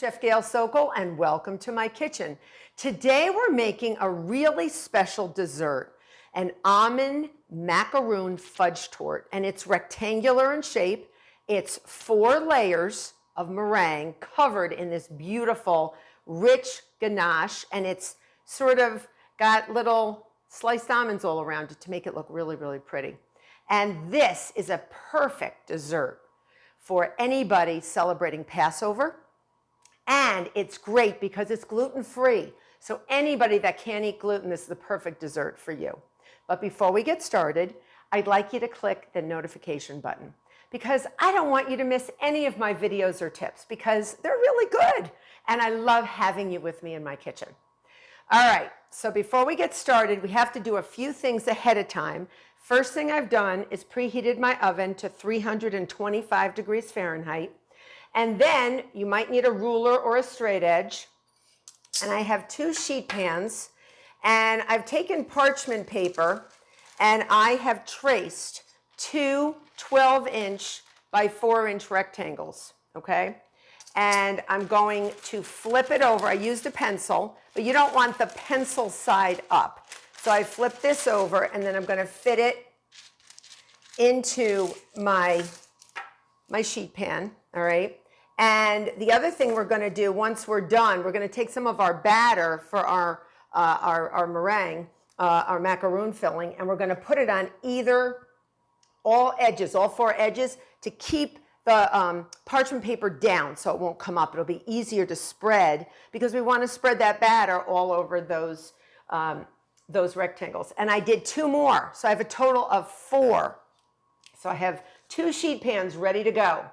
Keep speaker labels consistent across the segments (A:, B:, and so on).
A: Chef Gail Sokol, and welcome to my kitchen. Today we're making a really special dessert, an almond macaroon fudge tort, and it's rectangular in shape. It's 4 layers of meringue covered in this beautiful, rich ganache, and it's sort of got little sliced almonds all around it to make it look really, really pretty. And this is a perfect dessert for anybody celebrating Passover. And it's great because it's gluten-free. So anybody that can't eat gluten, this is the perfect dessert for you. But before we get started, I'd like you to click the notification button because I don't want you to miss any of my videos or tips because they're really good. And I love having you with me in my kitchen. All right, so before we get started, we have to do a few things ahead of time. First thing I've done is preheated my oven to 325 degrees Fahrenheit. And then you might need a ruler or a straight edge. And I have 2 sheet pans. And I've taken parchment paper and I have traced 2 12-inch by 4-inch rectangles, okay? And I'm going to flip it over. I used a pencil, but you don't want the pencil side up. So I flip this over and then I'm going to fit it into my sheet pan, all right? And the other thing we're going to do once we're done, we're going to take some of our batter for our meringue, our macaroon filling, and we're going to put it on all edges, all 4 edges, to keep the parchment paper down so it won't come up. It'll be easier to spread because we want to spread that batter all over those rectangles. And I did 2 more, so I have a total of 4. So I have 2 sheet pans ready to go.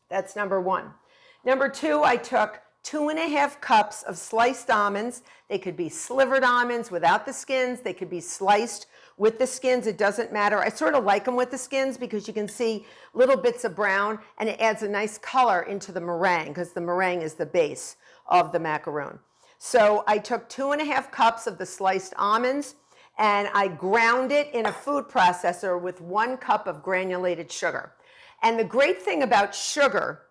A: That's number 1. Number 2, I took 2½ cups of sliced almonds. They could be slivered almonds without the skins. They could be sliced with the skins. It doesn't matter. I sort of like them with the skins because you can see little bits of brown and it adds a nice color into the meringue because the meringue is the base of the macaroon. So I took 2½ cups of the sliced almonds and I ground it in a food processor with 1 cup of granulated sugar. And the great thing about sugar,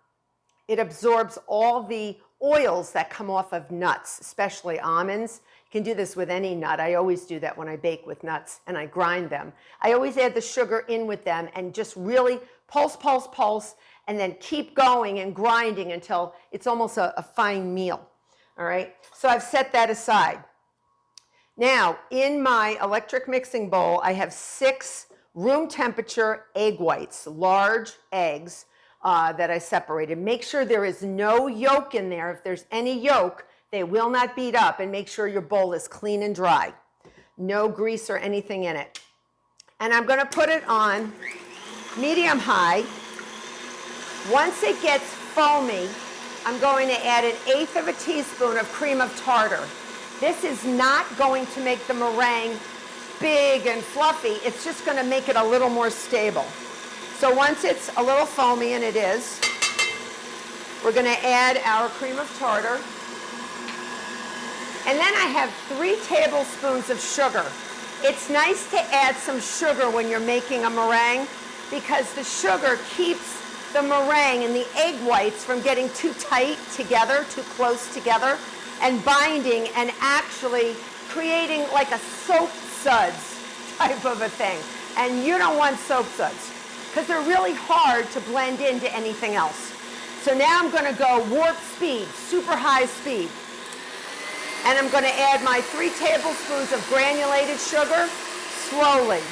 A: it absorbs all the oils that come off of nuts, especially almonds. You can do this with any nut. I always do that when I bake with nuts and I grind them. I always add the sugar in with them and just really pulse, pulse, pulse, and then keep going and grinding until it's almost a fine meal. All right, so I've set that aside. Now, in my electric mixing bowl, I have 6 room temperature egg whites, large eggs that I separated. Make sure there is no yolk in there. If there's any yolk, they will not beat up, and make sure your bowl is clean and dry. No grease or anything in it. And I'm going to put it on medium high. Once it gets foamy, I'm going to add 1/8 of a teaspoon of cream of tartar. This is not going to make the meringue big and fluffy. It's just going to make it a little more stable. So once it's a little foamy, and it is, we're going to add our cream of tartar. And then I have 3 tablespoons of sugar. It's nice to add some sugar when you're making a meringue because the sugar keeps the meringue and the egg whites from getting too tight together, too close together, and binding and actually creating like a soap suds type of a thing. And you don't want soap suds because they're really hard to blend into anything else. So now I'm going to go warp speed, super high speed. And I'm going to add my 3 tablespoons of granulated sugar slowly.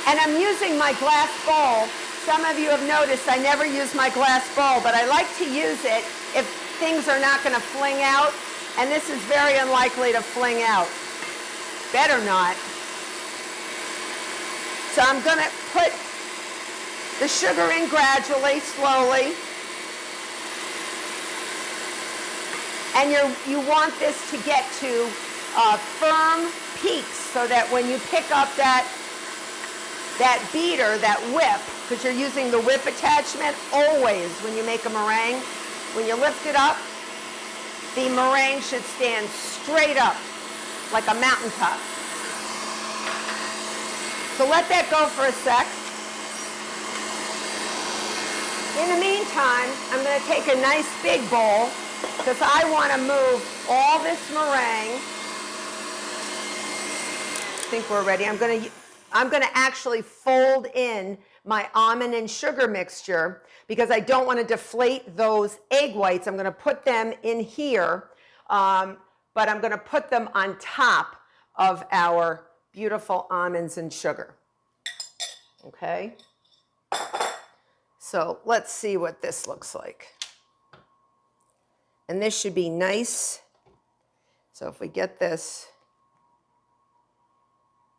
A: And I'm using my glass bowl. Some of you have noticed I never use my glass bowl, but I like to use it if things are not going to fling out. And this is very unlikely to fling out. Better not. So I'm going to put the sugar in gradually, slowly. And you want this to get to firm peaks so that when you pick up that beater, that whip, because you're using the whip attachment always when you make a meringue, when you lift it up, the meringue should stand straight up like a mountaintop. So let that go for a sec. In the meantime, meantime, I'm going to take a nice big bowl because I want to move all this meringue. I think we're ready. I'm going to actually fold in my almond and sugar mixture because I don't want to deflate those egg whites. I'm going to put them in here, but I'm going to put them on top of our beautiful almonds and sugar. Okay? So let's see what this looks like. And this should be nice. So if we get this,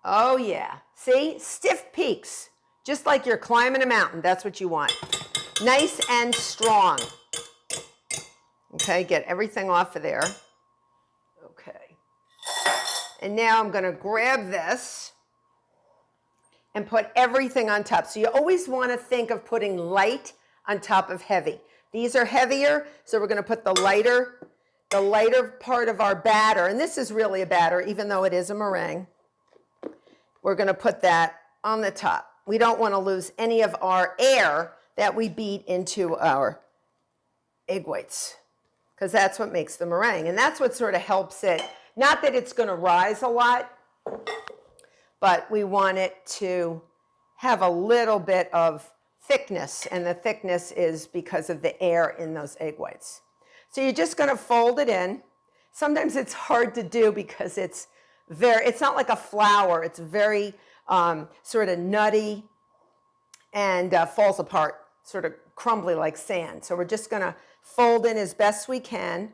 A: oh yeah, see, stiff peaks, just like you're climbing a mountain. That's what you want. Nice and strong. Okay, get everything off of there. Okay. And now I'm going to grab this and put everything on top. So you always want to think of putting light on top of heavy. These are heavier, so we're going to put the lighter part of our batter, and this is really a batter, even though it is a meringue. We're going to put that on the top. We don't want to lose any of our air that we beat into our egg whites, because that's what makes the meringue, and that's what sort of helps it. Not that it's going to rise a lot, but we want it to have a little bit of thickness, and the thickness is because of the air in those egg whites. So you're just going to fold it in. Sometimes it's hard to do because it's not like a flour. It's very sort of nutty and falls apart, sort of crumbly like sand. So we're just going to fold in as best we can.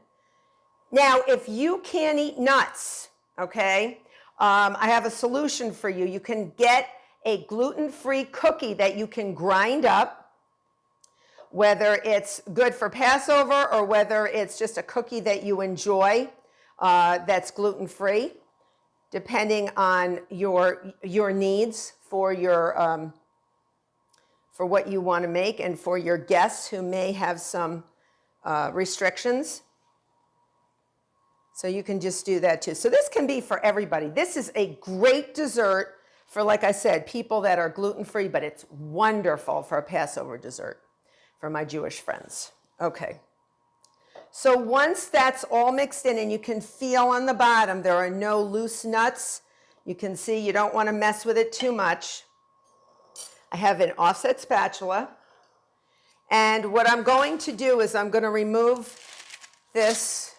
A: Now, if you can't eat nuts, okay, I have a solution for you. You can get a gluten-free cookie that you can grind up, whether it's good for Passover or whether it's just a cookie that you enjoy that's gluten-free, depending on your needs for for what you want to make and for your guests who may have some restrictions. So you can just do that too. So this can be for everybody. This is a great dessert for, like I said, people that are gluten-free, but it's wonderful for a Passover dessert for my Jewish friends. Okay. So once that's all mixed in, and you can feel on the bottom there are no loose nuts. You can see you don't want to mess with it too much. I have an offset spatula. And what I'm going to do is I'm going to remove this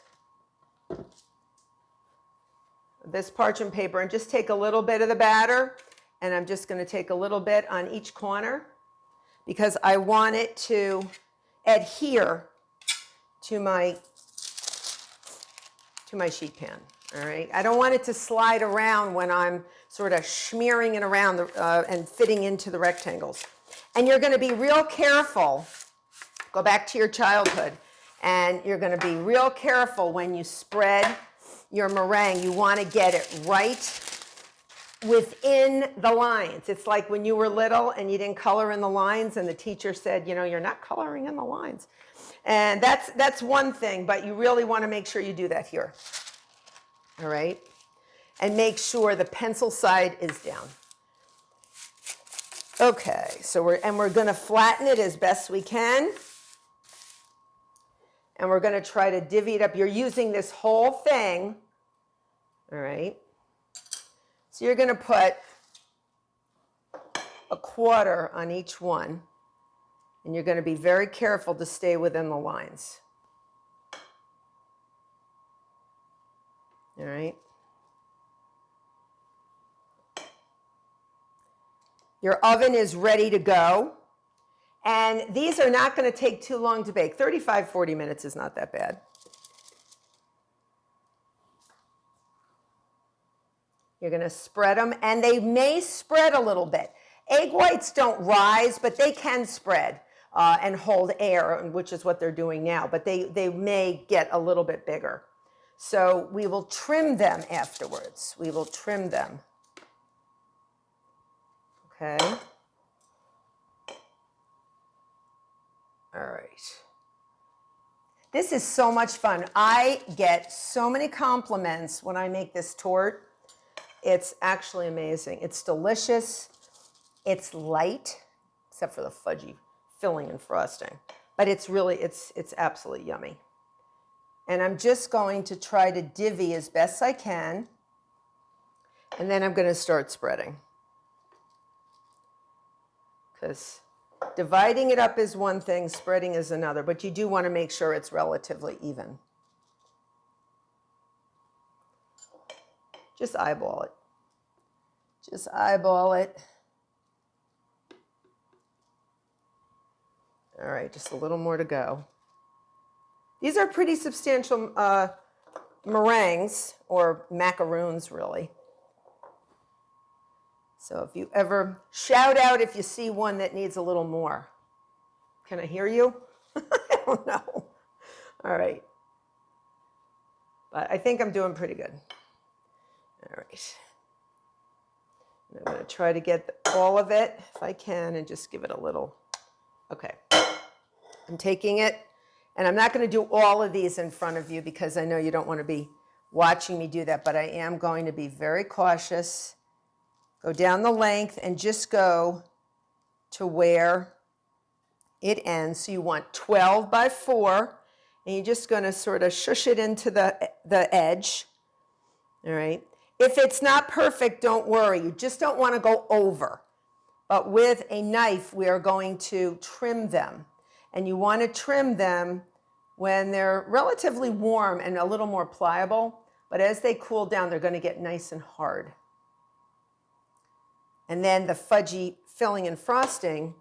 A: parchment paper and just take a little bit of the batter, and I'm just going to take a little bit on each corner because I want it to adhere to my sheet pan. All right, I don't want it to slide around when I'm sort of smearing it around and fitting into the rectangles. And you're going to be real careful. Go back to your childhood, and you're going to be real careful when you spread your meringue. You want to get it right within the lines. It's like when you were little and you didn't color in the lines, and the teacher said, you know, you're not coloring in the lines. And that's one thing, but you really want to make sure you do that here. All right? And make sure the pencil side is down. Okay, so we're going to flatten it as best we can. And we're going to try to divvy it up. You're using this whole thing. All right. So you're going to put a quarter on each one. And you're going to be very careful to stay within the lines. All right. Your oven is ready to go. And these are not going to take too long to bake. 35, 40 minutes is not that bad. You're going to spread them, and they may spread a little bit. Egg whites don't rise, but they can spread and hold air, which is what they're doing now. But they may get a little bit bigger. So we will trim them afterwards. We will trim them. Okay. All right. This is so much fun. I get so many compliments when I make this tort. It's actually amazing. It's delicious. It's light, except for the fudgy filling and frosting. but it's really, it's absolutely yummy. And I'm just going to try to divvy as best I can. And then I'm going to start spreading. Because dividing it up is one thing, spreading is another, but you do want to make sure it's relatively even. Just eyeball it. Just eyeball it. All right, just a little more to go. These are pretty substantial meringues, or macaroons, really. So if you ever, shout out if you see one that needs a little more. Can I hear you? I don't know. All right. But I think I'm doing pretty good. All right. And I'm going to try to get all of it, if I can, and just give it a little. Okay. I'm taking it, and I'm not going to do all of these in front of you because I know you don't want to be watching me do that, but I am going to be very cautious. Go down the length and just go to where it ends. So you want 12 by 4, and you're just going to sort of shush it into the edge. All right. If it's not perfect, don't worry. You just don't want to go over. But with a knife, we are going to trim them. And you want to trim them when they're relatively warm and a little more pliable. But as they cool down, they're going to get nice and hard. And then the fudgy filling and frosting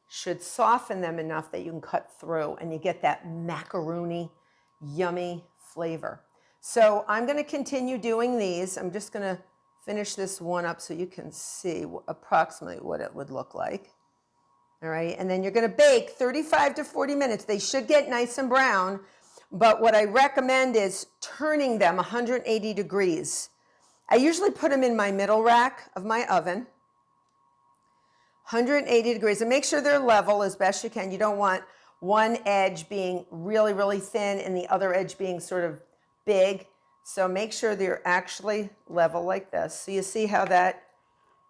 A: should soften them enough that you can cut through and you get that macaroony, yummy flavor. So I'm going to continue doing these. I'm just going to finish this one up so you can see approximately what it would look like. All right, and then you're going to bake 35 to 40 minutes. They should get nice and brown, but what I recommend is turning them 180 degrees. I usually put them in my middle rack of my oven. 180 degrees, and make sure they're level as best you can. You don't want one edge being really, really thin and the other edge being sort of big. So make sure they're actually level like this. So you see how that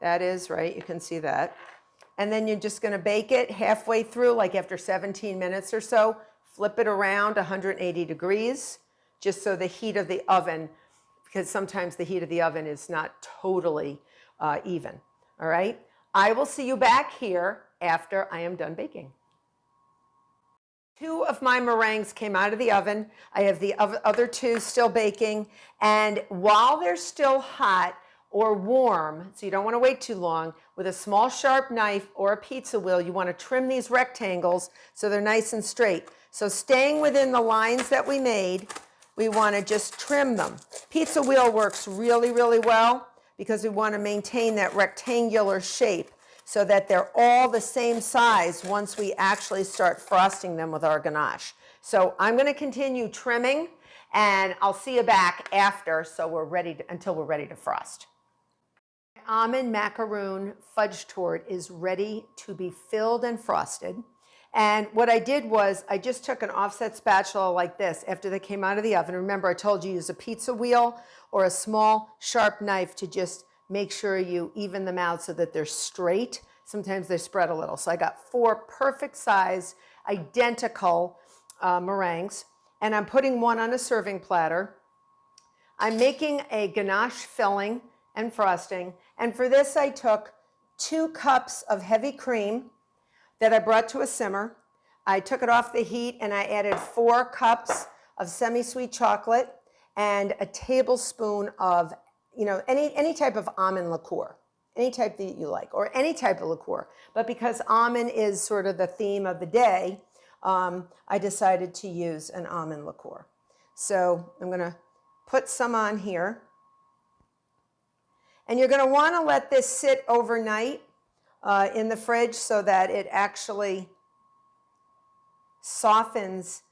A: is, right? You can see that. And then you're just going to bake it halfway through, like after 17 minutes or so. Flip it around 180 degrees, just so the heat of the oven, because sometimes the heat of the oven is not totally even. All right? I will see you back here after I am done baking. 2 of my meringues came out of the oven. I have the other 2 still baking. And while they're still hot or warm, so you don't want to wait too long, with a small sharp knife or a pizza wheel, you want to trim these rectangles so they're nice and straight. So staying within the lines that we made, we want to just trim them. Pizza wheel works really, really well because we want to maintain that rectangular shape so that they're all the same size once we actually start frosting them with our ganache. So I'm going to continue trimming, and I'll see you back after until we're ready to frost. Almond macaroon fudge tort is ready to be filled and frosted. And what I did was I just took an offset spatula like this after they came out of the oven. Remember, I told you use a pizza wheel or a small sharp knife to just make sure you even them out so that they're straight. Sometimes they spread a little. So I got 4 perfect size, identical meringues, and I'm putting one on a serving platter. I'm making a ganache filling and frosting. And for this, I took 2 cups of heavy cream that I brought to a simmer. I took it off the heat and I added 4 cups of semi-sweet chocolate and a tablespoon of, any type of almond liqueur, any type that you like, or any type of liqueur. But because almond is sort of the theme of the day, I decided to use an almond liqueur. So I'm going to put some on here. And you're going to want to let this sit overnight in the fridge so that it actually softens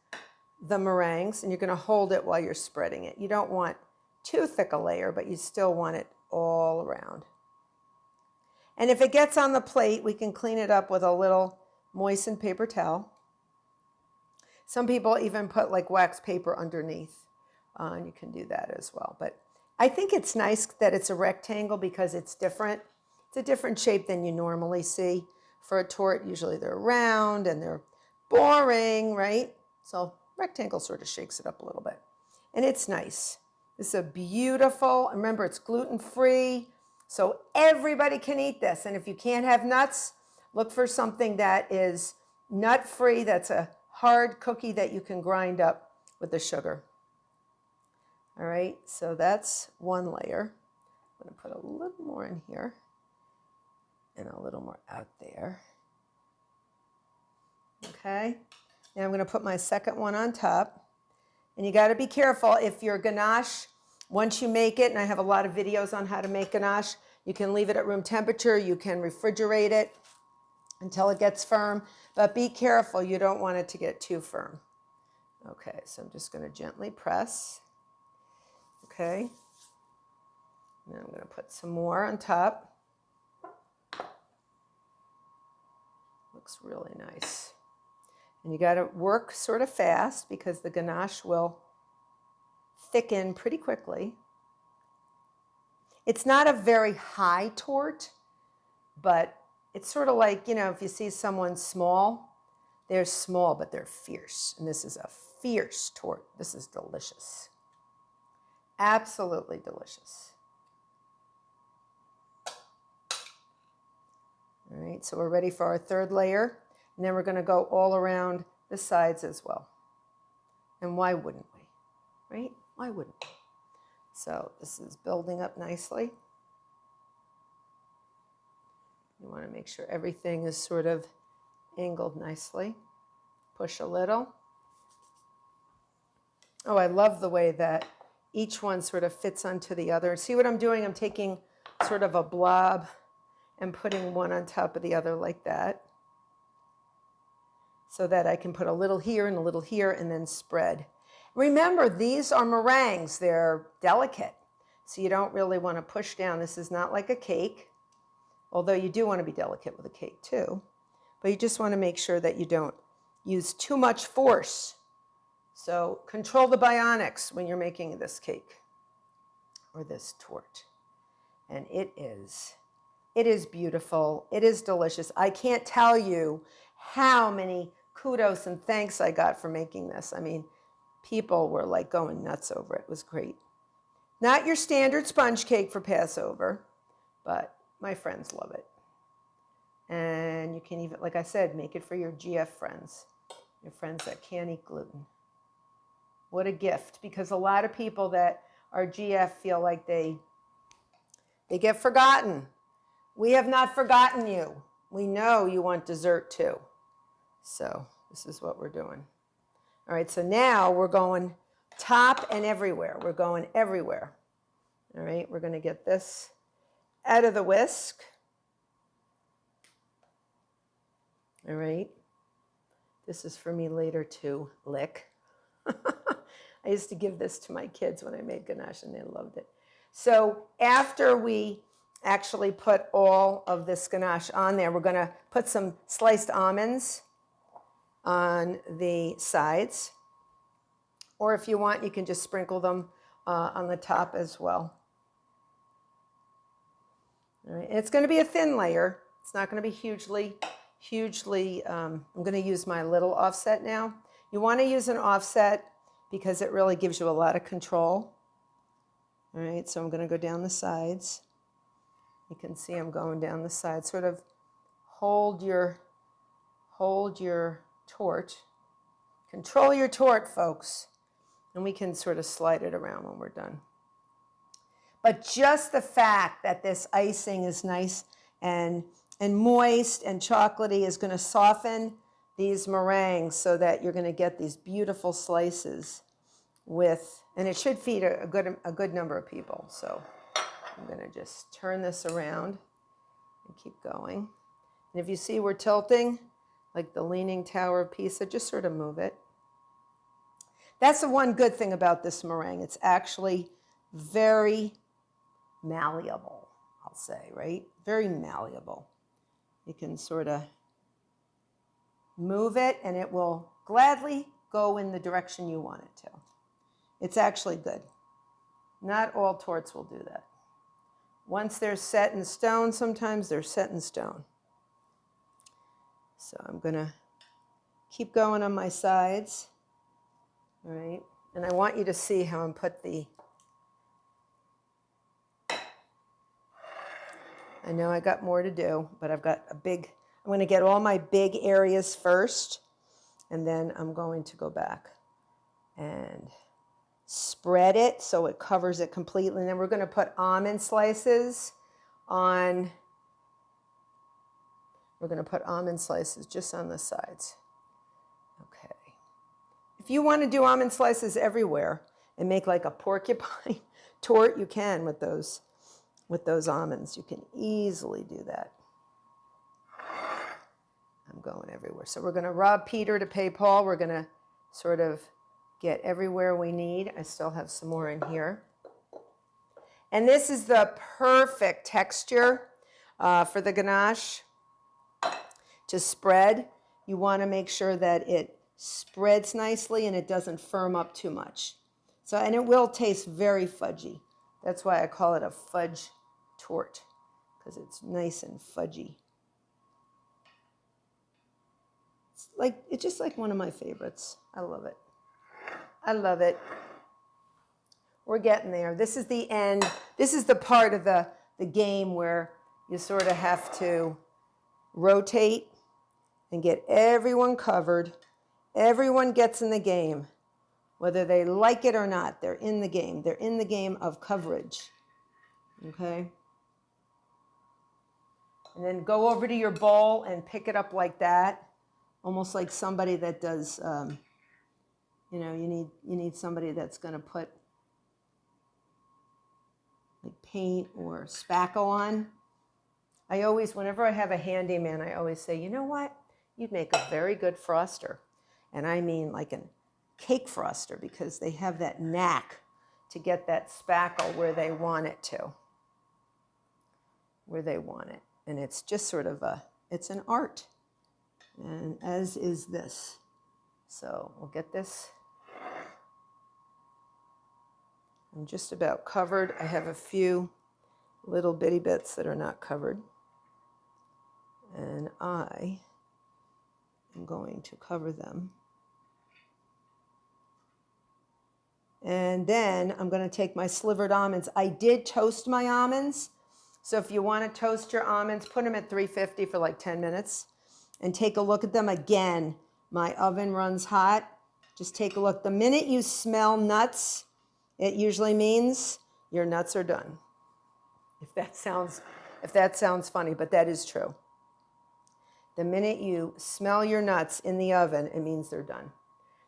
A: the meringues. And you're going to hold it while you're spreading it. You don't want too thick a layer, but you still want it all around. And if it gets on the plate, we can clean it up with a little moistened paper towel. Some people even put like wax paper underneath, and you can do that as well. But I think it's nice that it's a rectangle because it's different. It's a different shape than you normally see. For a tort, usually they're round and they're boring, right? So rectangle sort of shakes it up a little bit. And it's nice. This is a beautiful, remember it's gluten-free, so everybody can eat this. And if you can't have nuts, look for something that is nut-free, that's a hard cookie that you can grind up with the sugar. All right, so that's one layer. I'm going to put a little more in here and a little more out there. Okay, now I'm going to put my second one on top. And you got to be careful if your ganache, once you make it, and I have a lot of videos on how to make ganache, you can leave it at room temperature, you can refrigerate it until it gets firm, but be careful, you don't want it to get too firm. Okay, so I'm just going to gently press. Okay, now I'm going to put some more on top. Looks really nice. And you got to work sort of fast because the ganache will thicken pretty quickly. It's not a very high tort, but it's sort of like, you know, if you see someone small, they're small, but they're fierce. And this is a fierce tort. This is delicious. Absolutely delicious. All right, so we're ready for our third layer. And then we're going to go all around the sides as well. And why wouldn't we? Right? Why wouldn't we? So this is building up nicely. You want to make sure everything is sort of angled nicely. Push a little. Oh, I love the way that each one sort of fits onto the other. See what I'm doing? I'm taking sort of a blob and putting one on top of the other like that, so that I can put a little here and a little here and then spread. Remember, these are meringues. They're delicate, so you don't really want to push down. This is not like a cake, although you do want to be delicate with a cake too. But you just want to make sure that you don't use too much force. So control the bionics when you're making this cake or this tort. And it is beautiful. It is delicious. I can't tell you how many kudos and thanks I got for making this. I mean, people were like going nuts over it. It was great. Not your standard sponge cake for Passover, but my friends love it. And you can even, like I said, make it for your GF friends, your friends that can't eat gluten. What a gift, because a lot of people that are GF feel like they get forgotten. We have not forgotten you. We know you want dessert too. So this is what we're doing. All right, so now we're going top and everywhere. We're going everywhere. All right, we're going to get this out of the whisk. All right, this is for me later to lick. I used to give this to my kids when I made ganache and they loved it. So after we actually put all of this ganache on there, we're going to put some sliced almonds on the sides. Or if you want, you can just sprinkle them on the top as well. All right, and it's going to be a thin layer. It's not going to be hugely, I'm going to use my little offset now. You want to use an offset because it really gives you a lot of control. All right, so I'm going to go down the sides. You can see I'm going down the side. Sort of hold your tort. Control your tort, folks. And we can sort of slide it around when we're done. But just the fact that this icing is nice and moist and chocolatey is going to soften these meringues so that you're going to get these beautiful slices with, and it should feed a good number of people. So I'm going to just turn this around and keep going. And if you see we're tilting, like the leaning tower of Pisa, just sort of move it. That's the one good thing about this meringue. It's actually very malleable, I'll say, right? Very malleable. You can sort of move it and it will gladly go in the direction you want it to. It's actually good. Not all torts will do that. Once they're set in stone, sometimes they're set in stone. So I'm going to keep going on my sides. All right. And I want you to see how I'm put the, I know I got more to do, but I've got a big, I'm going to get all my big areas first, and then I'm going to go back and spread it so it covers it completely. And then we're going to put almond slices on, we're going to put almond slices just on the sides. Okay. If you want to do almond slices everywhere and make like a porcupine tort, you can with those almonds. You can easily do that. I'm going everywhere. So we're going to rob Peter to pay Paul. We're going to sort of get everywhere we need. I still have some more in here. And this is the perfect texture for the ganache to spread. You want to make sure that it spreads nicely and it doesn't firm up too much. So, and it will taste very fudgy. That's why I call it a fudge tort, because it's nice and fudgy. It's just like one of my favorites. I love it. I love it. We're getting there. This is the end. This is the part of the game where you sort of have to rotate and get everyone covered. Everyone gets in the game. Whether they like it or not, they're in the game. They're in the game of coverage. Okay? And then go over to your bowl and pick it up like that. Almost like somebody that does, you know, you need somebody that's going to put like paint or spackle on. I always, whenever I have a handyman, I always say, you know what? You'd make a very good froster. And I mean like a cake froster, because they have that knack to get that spackle where they want it to. Where they want it. And it's just sort of it's an art. And as is this. So we'll get this. I'm just about covered. I have a few little bitty bits that are not covered. And I am going to cover them. And then I'm going to take my slivered almonds. I did toast my almonds. So if you want to toast your almonds, put them at 350 for like 10 minutes. And take a look at them again. My oven runs hot. Just take a look. The minute you smell nuts, it usually means your nuts are done. If that sounds funny, but that is true. The minute you smell your nuts in the oven, it means they're done.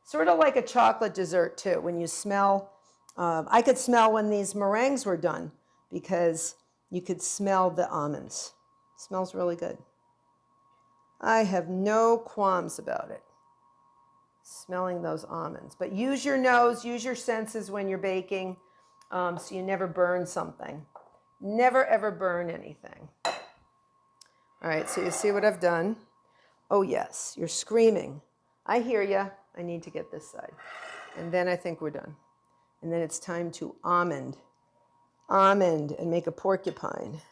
A: Sort of like a chocolate dessert too. When you smell, I could smell when these meringues were done because you could smell the almonds. It smells really good. I have no qualms about it. Smelling those almonds. But use your nose, use your senses when you're baking so you never burn something. Never ever burn anything. All right, so you see what I've done? Oh yes, you're screaming. I hear you. I need to get this side. And then I think we're done. And then it's time to almond and make a porcupine.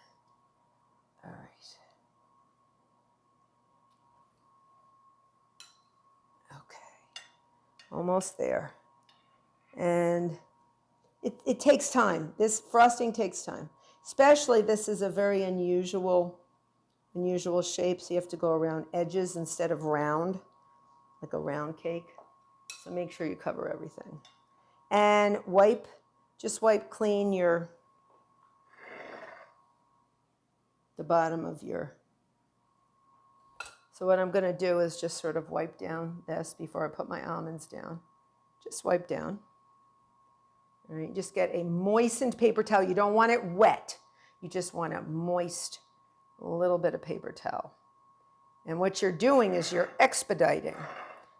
A: All right. Almost there. And it takes time. This frosting takes time. Especially this is a very unusual shape, so you have to go around edges instead of round, like a round cake. So make sure you cover everything. And just wipe clean the bottom of your. So what I'm going to do is just sort of wipe down this before I put my almonds down. Just wipe down. All right, just get a moistened paper towel. You don't want it wet. You just want a moist little bit of paper towel. And what you're doing is you're expediting.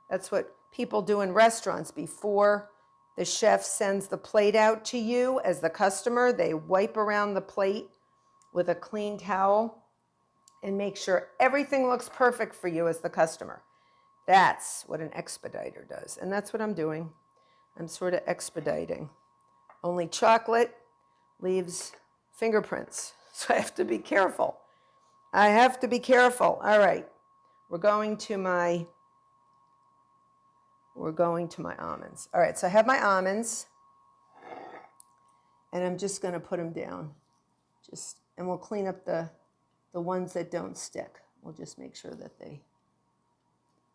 A: That's what people do in restaurants. Before the chef sends the plate out to you as the customer, they wipe around the plate with a clean towel and make sure everything looks perfect for you as the customer. That's what an expediter does. And that's what I'm doing. I'm sort of expediting. Only chocolate leaves fingerprints. So I have to be careful. I have to be careful. All right. We're going to my we're going to my almonds. All right, so I have my almonds, and I'm just going to put them down. And we'll clean up the ones that don't stick. We'll just make sure that they...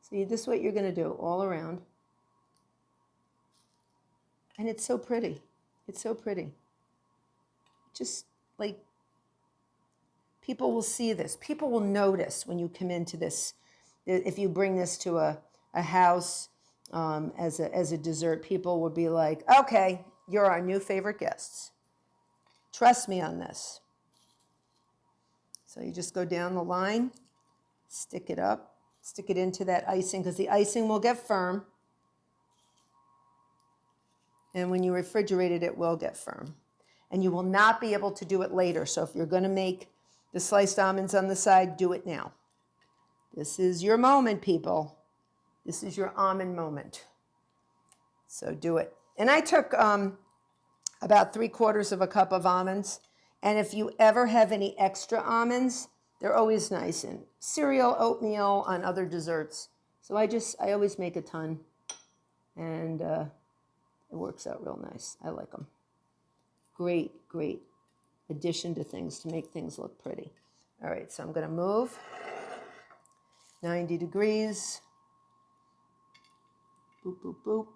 A: See, this is what you're going to do all around. And it's so pretty. It's so pretty. Just like, people will see this. People will notice when you come into this. If you bring this to a house as a dessert, people will be like, okay, you're our new favorite guests. Trust me on this. So you just go down the line, stick it up, stick it into that icing, because the icing will get firm. And when you refrigerate it, it will get firm. And you will not be able to do it later. So if you're going to make the sliced almonds on the side, do it now. This is your moment, people. This is your almond moment. So do it. And I took about 3/4 of a cup of almonds. And if you ever have any extra almonds, they're always nice in cereal, oatmeal, on other desserts. So I always make a ton. And it works out real nice. I like them. Great, great addition to things to make things look pretty. All right, so I'm going to move 90 degrees. Boop, boop, boop.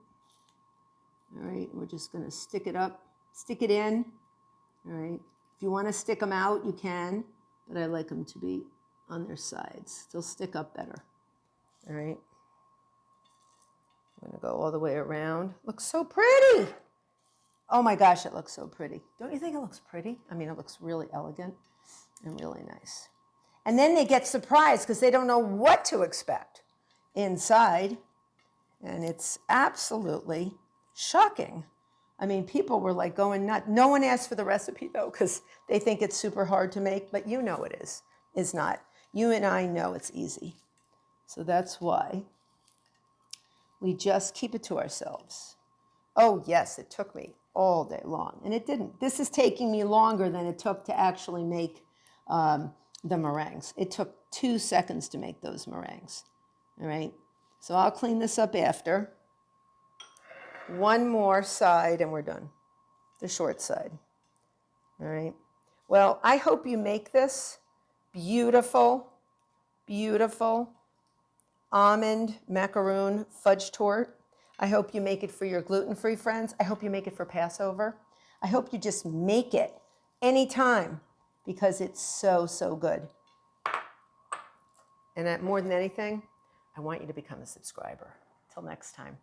A: All right, we're just going to stick it up, stick it in. All right, if you want to stick them out, you can, but I like them to be on their sides. They'll stick up better. All right. I'm going to go all the way around. Looks so pretty. Oh my gosh, it looks so pretty. Don't you think it looks pretty? I mean, it looks really elegant and really nice. And then they get surprised because they don't know what to expect inside. And it's absolutely shocking. I mean, people were like going nuts. No one asked for the recipe though, because they think it's super hard to make, but you know it is. It's not. You and I know it's easy. So that's why we just keep it to ourselves. Oh yes, it took me all day long, and it didn't. This is taking me longer than it took to actually make the meringues. It took 2 seconds to make those meringues. All right, so I'll clean this up after. One more side and we're done. The short side. All right. Well, I hope you make this beautiful, beautiful almond macaroon fudge tort. I hope you make it for your gluten-free friends. I hope you make it for Passover. I hope you just make it anytime because it's so, so good. And more than anything, I want you to become a subscriber. Till next time.